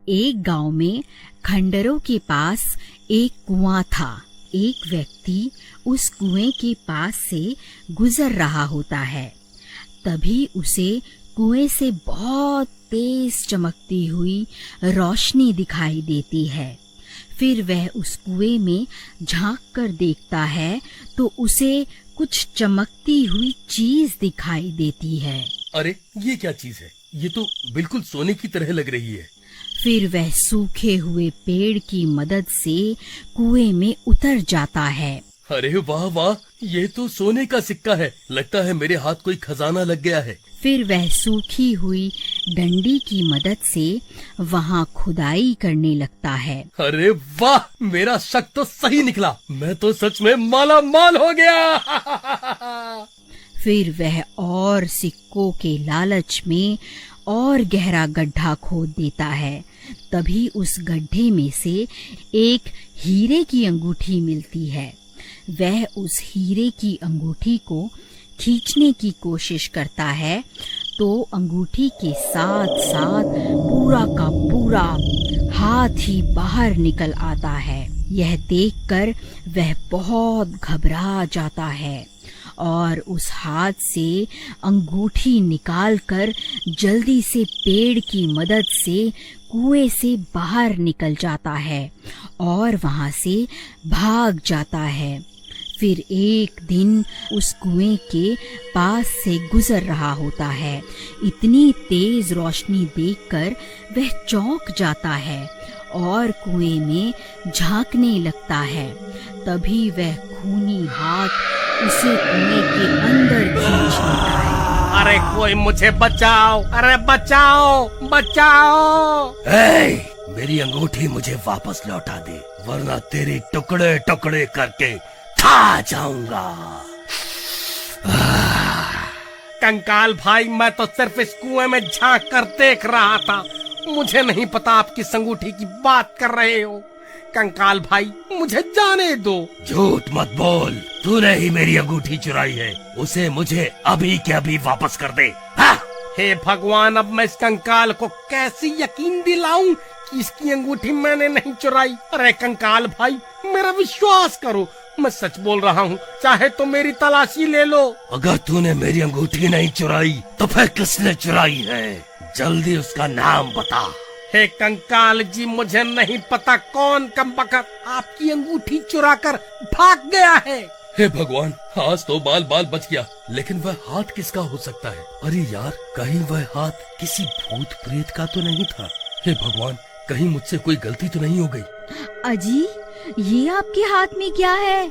एक गांव में खंडरों के पास एक कुआं था। एक व्यक्ति उस कुएं के पास से गुजर रहा होता है। तभी उसे कुएं से बहुत तेज चमकती हुई रोशनी दिखाई देती है। फिर वह उस कुएं में झांक कर देखता है तो उसे कुछ चमकती हुई चीज दिखाई देती है। अरे ये क्या चीज है? ये तो बिल्कुल सोने की तरह लग रही है। फिर वह सूखे हुए पेड़ की मदद से कुएं में उतर जाता है। अरे वाह वाह, ये तो सोने का सिक्का है। लगता है मेरे हाथ कोई खजाना लग गया है। फिर वह सूखी हुई डंडी की मदद से वहां खुदाई करने लगता है। अरे वाह, मेरा शक तो सही निकला। मैं तो सच में माला माल हो गया। फिर वह और सिक्कों के लालच में और गहरा गड्ढा खोद देता है। तभी उस गड्ढे में से एक हीरे की अंगूठी मिलती है। वह उस हीरे की अंगूठी को खींचने की कोशिश करता है तो अंगूठी के साथ साथ पूरा का पूरा हाथ ही बाहर निकल आता है। यह देखकर वह बहुत घबरा जाता है और उस हाथ से अंगूठी निकालकर जल्दी से पेड़ की मदद से कुएं से बाहर निकल जाता है और वहां से भाग जाता है। फिर एक दिन उस कुएं के पास से गुजर रहा होता है। इतनी तेज रोशनी देखकर वह चौंक जाता है और कुएं में झांकने लगता है। तभी वह खूनी हाथ उसे कुएं के अंदर खींच लेता है। अरे कोई मुझे बचाओ! अरे बचाओ बचाओ! मेरी अंगूठी मुझे वापस लौटा दे, वरना तेरे टुकड़े टुकड़े करके खा जाऊंगा। कंकाल भाई, मैं तो सिर्फ इस कुएं में झांक कर देख रहा था। मुझे नहीं पता आप किस अंगूठी की बात कर रहे हो। कंकाल भाई, मुझे जाने दो। झूठ मत बोल, तूने ही मेरी अंगूठी चुराई है। उसे मुझे अभी के अभी वापस कर दे। हे भगवान, अब मैं इस कंकाल को कैसे यकीन दिलाऊं कि इसकी अंगूठी मैंने नहीं चुराई। अरे कंकाल भाई, मेरा विश्वास करो, मैं सच बोल रहा हूँ। चाहे तो मेरी तलाशी ले लो। अगर तूने मेरी अंगूठी नहीं चुराई तो फिर किसने चुराई है? जल्दी उसका नाम बता। हे कंकाल जी, मुझे नहीं पता कौन कमबख्त आपकी अंगूठी चुरा कर भाग गया है। हे भगवान, आज तो बाल बाल बच गया। लेकिन वह हाथ किसका हो सकता है? अरे यार, कहीं वह हाथ किसी भूत प्रेत का तो नहीं था? हे भगवान, कहीं मुझसे कोई गलती तो नहीं हो गई? अजी, ये आपके हाथ में क्या है?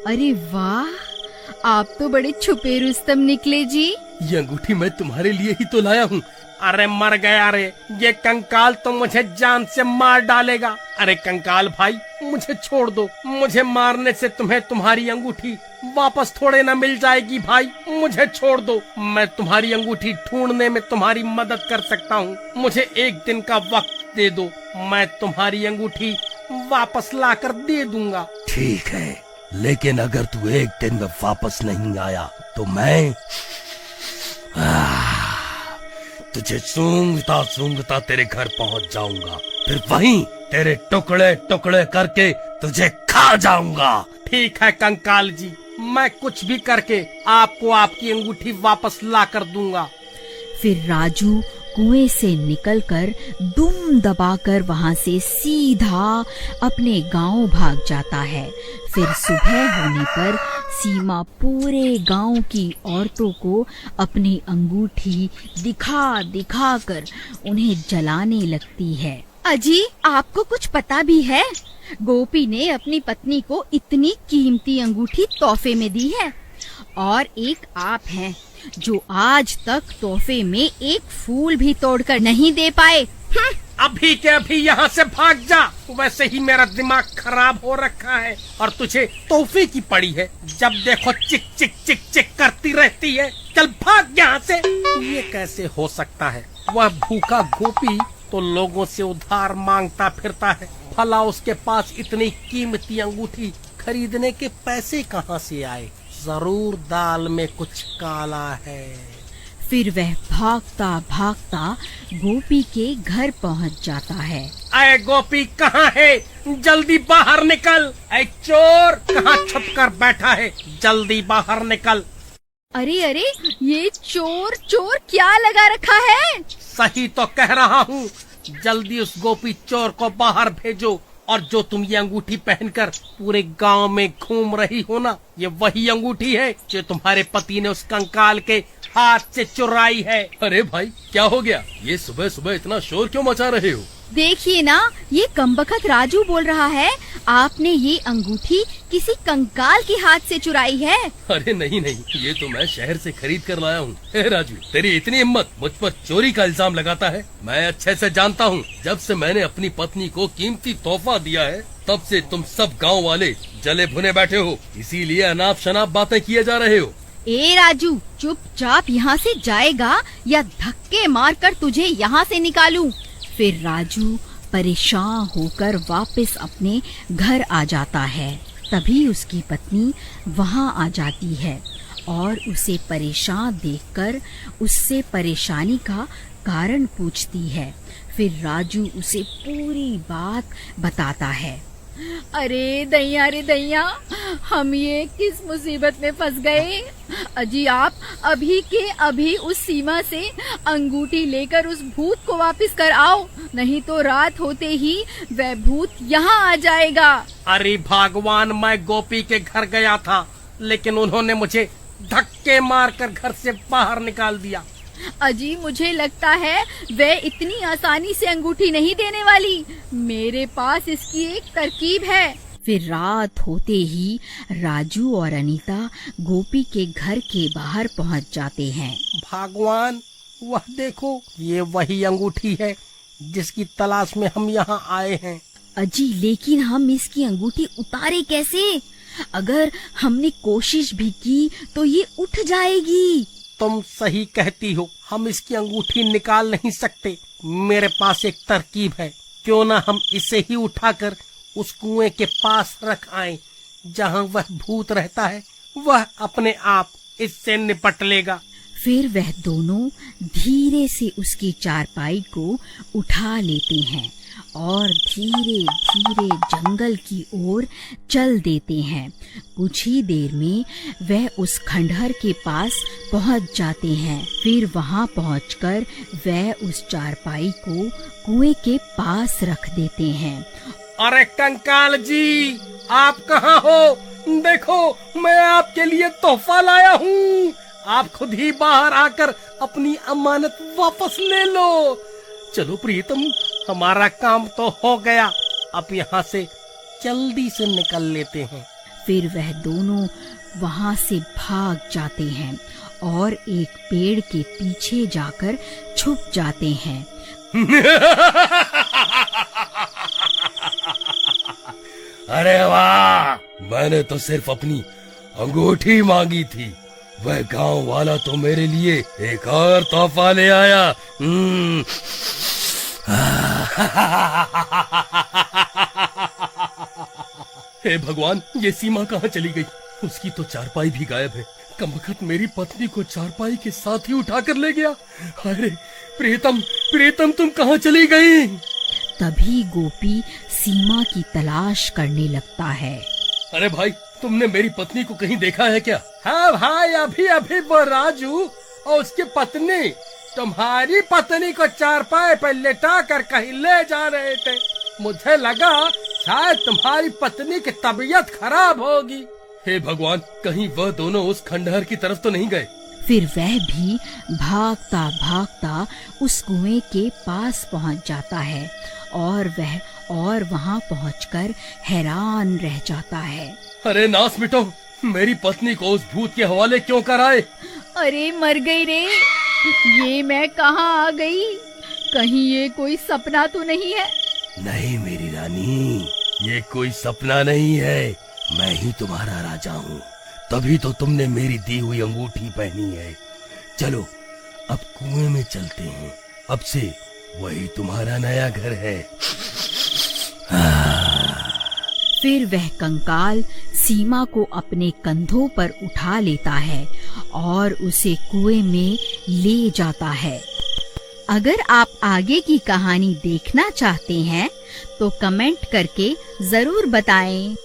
अरे वाह, आप तो बड़े छुपे रुस्तम निकले जी। ये अंगूठी मैं तुम्हारे लिए ही तो लाया हूँ। अरे मर गया रे, ये कंकाल तो मुझे जान से मार डालेगा। अरे कंकाल भाई, मुझे छोड़ दो। मुझे मारने से तुम्हें तुम्हारी अंगूठी वापस थोड़े ना मिल जाएगी। भाई मुझे छोड़ दो, मैं तुम्हारी अंगूठी ढूंढने में तुम्हारी मदद कर सकता हूँ। मुझे एक दिन का वक्त दे दो, मैं तुम्हारी अंगूठी वापस लाकर दे दूंगा। ठीक है, लेकिन अगर तू एक दिन में वापस नहीं आया तो मैं तुझे सूंघता सूंघता तेरे घर पहुंच जाऊंगा। फिर वहीं तेरे टुकड़े टुकड़े करके तुझे खा जाऊंगा। ठीक है कंकाल जी, मैं कुछ भी करके आपको आपकी अंगूठी वापस ला कर दूंगा। फिर राजू कुएं से निकलकर दुम दबाकर वहां से सीधा अपने गांव भाग जाता है। फिर सुबह होने पर सीमा पूरे गांव की औरतों को अपनी अंगूठी दिखा दिखा कर उन्हें जलाने लगती है। अजी, आपको कुछ पता भी है? गोपी ने अपनी पत्नी को इतनी कीमती अंगूठी तोहफे में दी है और एक आप हैं जो आज तक तोहफे में एक फूल भी तोड़कर नहीं दे पाए। अभी के अभी यहाँ से भाग जा। वैसे ही मेरा दिमाग खराब हो रखा है और तुझे तोहफे की पड़ी है। जब देखो चिक चिक चिक चिक करती रहती है। चल भाग यहाँ से। ये कैसे हो सकता है? वह भूखा गोपी तो लोगों से उधार मांगता फिरता है, भला उसके पास इतनी कीमती अंगूठी खरीदने के पैसे कहाँ से आए? जरूर दाल में कुछ काला है। फिर वह भागता भागता गोपी के घर पहुंच जाता है। अरे गोपी कहाँ है? जल्दी बाहर निकल। अरे चोर कहाँ छुप कर बैठा है? जल्दी बाहर निकल। अरे अरे, ये चोर चोर क्या लगा रखा है? सही तो कह रहा हूँ। जल्दी उस गोपी चोर को बाहर भेजो। और जो तुम ये अंगूठी पहनकर पूरे गांव में घूम रही हो ना, ये वही अंगूठी है जो तुम्हारे पति ने उस कंकाल के हाथ से चुराई है। अरे भाई, क्या हो गया? ये सुबह सुबह इतना शोर क्यों मचा रहे हो? देखिए ना, ये कमबख्त राजू बोल रहा है आपने ये अंगूठी किसी कंकाल के हाथ से चुराई है। अरे नहीं नहीं, ये तो मैं शहर से खरीद कर लाया हूँ। राजू, तेरी इतनी हिम्मत, मुझ पर चोरी का इल्जाम लगाता है? मैं अच्छे से जानता हूँ, जब से मैंने अपनी पत्नी को कीमती तोहफा दिया है, तब से तुम सब गाँव वाले जले भुने बैठे हो। इसीलिए अनाप शनाप बातें किए जा रहे हो। ए राजू, चुपचाप यहाँ से जाएगा या धक्के मारकर तुझे यहाँ से निकालूं? फिर राजू परेशान होकर वापस अपने घर आ जाता है। तभी उसकी पत्नी वहाँ आ जाती है और उसे परेशान देखकर उससे परेशानी का कारण पूछती है। फिर राजू उसे पूरी बात बताता है। अरे दैया रे दैया, हम ये किस मुसीबत में फंस गए। अजी आप अभी के अभी उस सीमा से अंगूठी लेकर उस भूत को वापस कर आओ, नहीं तो रात होते ही वह भूत यहाँ आ जाएगा। अरे भगवान, मैं गोपी के घर गया था, लेकिन उन्होंने मुझे धक्के मारकर घर से बाहर निकाल दिया। अजी मुझे लगता है वह इतनी आसानी से अंगूठी नहीं देने वाली। मेरे पास इसकी एक तरकीब है। फिर रात होते ही राजू और अनीता गोपी के घर के बाहर पहुंच जाते हैं। भगवान, वह देखो, ये वही अंगूठी है जिसकी तलाश में हम यहाँ आए हैं। अजी, लेकिन हम इसकी अंगूठी उतारे कैसे? अगर हमने कोशिश भी की तो ये उठ जाएगी। तुम सही कहती हो, हम इसकी अंगूठी निकाल नहीं सकते। मेरे पास एक तरकीब है। क्यों ना हम इसे ही उठाकर उस कुएं के पास रख आएं, जहां वह भूत रहता है। वह अपने आप इससे निपट लेगा। फिर वह दोनों धीरे से उसकी चारपाई को उठा लेते हैं और धीरे धीरे जंगल की ओर चल देते हैं। कुछ ही देर में वह उस खंडहर के पास पहुंच जाते हैं। फिर वहां पहुंचकर वह उस चारपाई को कुएं के पास रख देते हैं। अरे कंकाल जी, आप कहाँ हो? देखो, मैं आपके लिए तोहफा लाया हूँ। आप खुद ही बाहर आकर अपनी अमानत वापस ले लो। चलो प्रीतम, हमारा काम तो हो गया। अब यहाँ से जल्दी से निकल लेते हैं। फिर वह दोनों वहां से भाग जाते हैं और एक पेड़ के पीछे जाकर छुप जाते हैं। अरे वाह, मैंने तो सिर्फ अपनी अंगूठी मांगी थी, वह गांव वाला तो मेरे लिए एक और तोहफा ले आया। हे भगवान, ये सीमा कहाँ चली गई? उसकी तो चारपाई भी गायब है। कमबख्त मेरी पत्नी को चारपाई के साथ ही उठा कर ले गया। अरे प्रीतम, प्रीतम तुम कहाँ चली गई? तभी गोपी सीमा की तलाश करने लगता है। अरे भाई, तुमने मेरी पत्नी को कहीं देखा है क्या? हाँ भाई, अभी अभी वो राजू और उसकी पत्नी तुम्हारी पत्नी को चारपाई पर लेटा कर कहीं ले जा रहे थे। मुझे लगा शायद तुम्हारी पत्नी की तबीयत खराब होगी। हे भगवान, कहीं वह दोनों उस खंडहर की तरफ तो नहीं गए? फिर वह भी भागता भागता उस कुएं के पास पहुंच जाता है और वहां पहुंचकर हैरान रह जाता है। अरे नास मिटो, मेरी पत्नी को उस भूत के हवाले क्यों कराए? अरे मर गई रे, ये मैं कहाँ आ गई? कहीं ये कोई सपना तो नहीं है? नहीं मेरी रानी, ये कोई सपना नहीं है। मैं ही तुम्हारा राजा हूँ, तभी तो तुमने मेरी दी हुई अंगूठी पहनी है। चलो अब कुएं में चलते हैं, अब से वही तुम्हारा नया घर है। फिर वह कंकाल सीमा को अपने कंधों पर उठा लेता है और उसे कुएं में ले जाता है। अगर आप आगे की कहानी देखना चाहते हैं तो कमेंट करके जरूर बताएं।